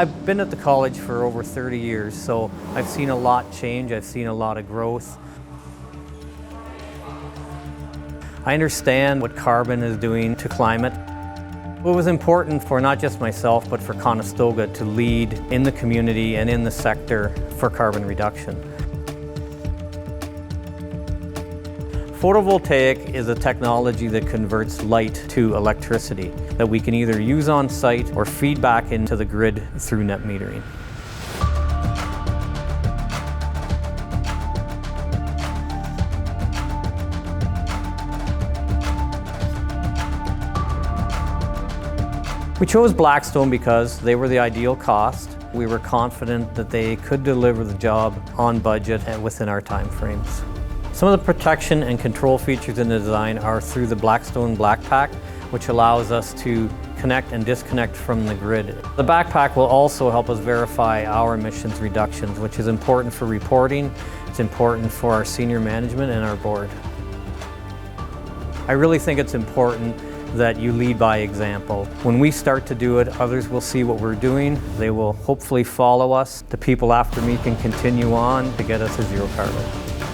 I've been at the college for over 30 years, so I've seen a lot change, I've seen a lot of growth. I understand what carbon is doing to climate. It was important for not just myself, but for Conestoga to lead in the community and in the sector for carbon reduction. Photovoltaic is a technology that converts light to electricity that we can either use on site or feed back into the grid through net metering. We chose Blackstone because they were the ideal cost. We were confident that they could deliver the job on budget and within our time frames. Some of the protection and control features in the design are through the Blackstone blackPAC, which allows us to connect and disconnect from the grid. The blackPAC will also help us verify our emissions reductions, which is important for reporting. It's important for our senior management and our board. I really think it's important that you lead by example. When we start to do it, others will see what we're doing. They will hopefully follow us. The people after me can continue on to get us to zero carbon.